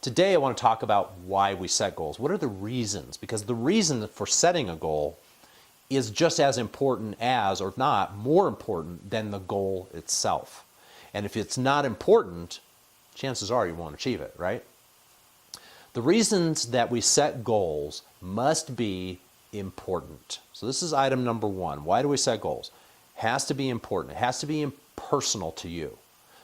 Today I want to talk about why we set goals. What are the reasons? Because the reason for setting a goal is just as important as, or not more important than the goal itself. And if it's not important, chances are you won't achieve it, right? The reasons that we set goals must be important. So this is item number one. Why do we set goals? Has to be important. It has to be personal to you.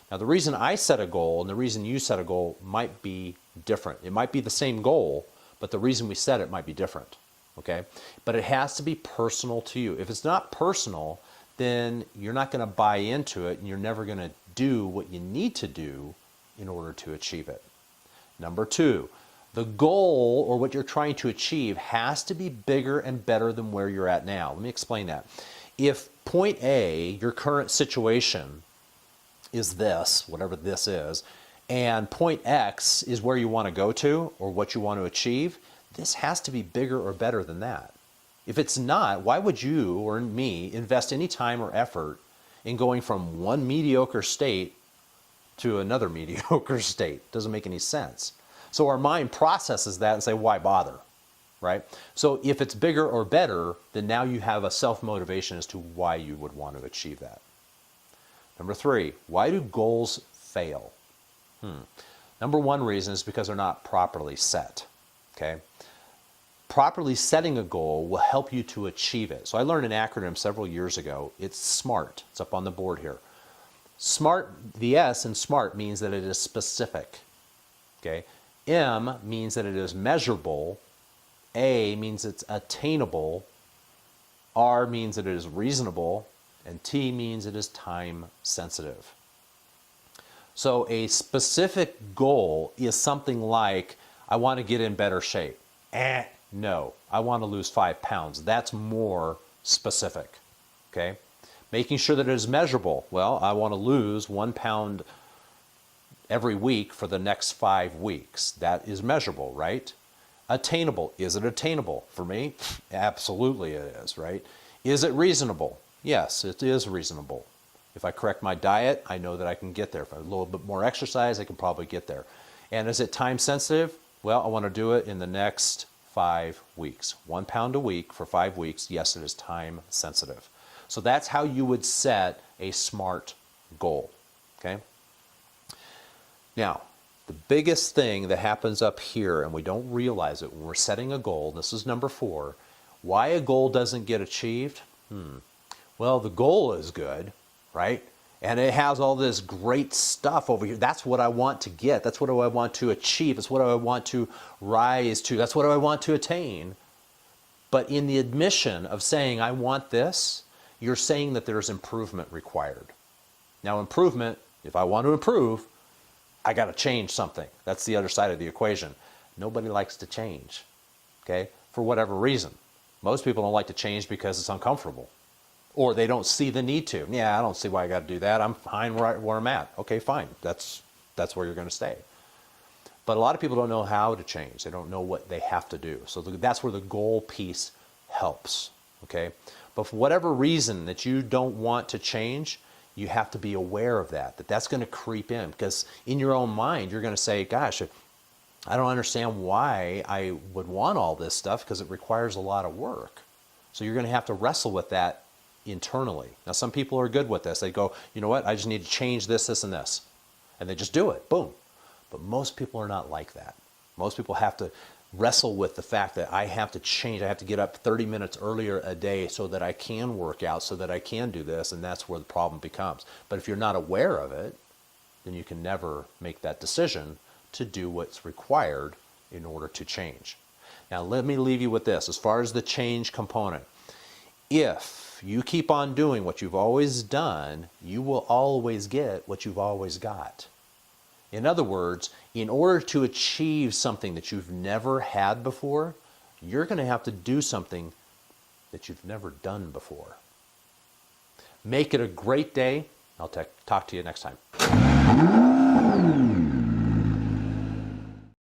Now the reason I set a goal and the reason you set a goal might be different. It might be the same goal, but the reason we set it might be different. Okay? But it has to be personal to you. If it's not personal, then you're not going to buy into it and you're never going to do what you need to do in order to achieve it. Number two, the goal or what you're trying to achieve has to be bigger and better than where you're at now. Let me explain that. If point A, your current situation, is this, whatever this is, and point X is where you want to go to or what you want to achieve, this has to be bigger or better than that. If it's not, why would you or me invest any time or effort in going from one mediocre state to another mediocre state? Doesn't make any sense. So our mind processes that and say, why bother, right? So if it's bigger or better, then now you have a self-motivation as to why you would want to achieve that. Number three, why do goals fail? Number one reason is because they're not properly set, okay? Properly setting a goal will help you to achieve it. So I learned an acronym several years ago. It's SMART. It's up on the board here. SMART, the S in SMART means that it is specific, okay? M means that it is measurable. A means it's attainable. R means that it is reasonable. And T means it is time sensitive. So a specific goal is something like, I want to get in better shape. No, I want to lose 5 pounds. That's more specific, okay? Making sure that it is measurable. Well, I want to lose 1 pound every week for the next 5 weeks. That is measurable, right? Attainable. Is it attainable? For me, absolutely it is, right? Is it reasonable? Yes, it is reasonable. If I correct my diet, I know that I can get there. If I have a little bit more exercise, I can probably get there. And is it time sensitive? Well, I want to do it in the next 5 weeks. 1 pound a week for 5 weeks. Yes, it is time sensitive. So that's how you would set a SMART goal, okay? Now, the biggest thing that happens up here, and we don't realize it when we're setting a goal, this is number 4, why a goal doesn't get achieved? Well, the goal is good, right? And it has all this great stuff over here. That's what I want to get. That's what I want to achieve. That's what I want to rise to. That's what I want to attain. But in the admission of saying, I want this, you're saying that there's improvement required. Now, improvement, if I want to improve, I got to change something. That's the other side of the equation. Nobody likes to change, okay? For whatever reason. Most people don't like to change because it's uncomfortable. Or they don't see the need to. Yeah, I don't see why I got to do that. I'm fine where I'm at. Okay, fine. That's where you're going to stay. But a lot of people don't know how to change. They don't know what they have to do. So that's where the goal piece helps. Okay? But for whatever reason that you don't want to change, you have to be aware of that. That's going to creep in. Because in your own mind, you're going to say, gosh, I don't understand why I would want all this stuff because it requires a lot of work. So you're going to have to wrestle with that internally. Now, some people are good with this. They go, you know what, I just need to change this, this, and this. And they just do it. Boom. But most people are not like that. Most people have to wrestle with the fact that I have to change. I have to get up 30 minutes earlier a day so that I can work out, so that I can do this, and that's where the problem becomes. But if you're not aware of it, then you can never make that decision to do what's required in order to change. Now, let me leave you with this. As far as the change component, if you keep on doing what you've always done, you will always get what you've always got. In other words, in order to achieve something that you've never had before, you're going to have to do something that you've never done before. Make it a great day. I'll talk to you next time.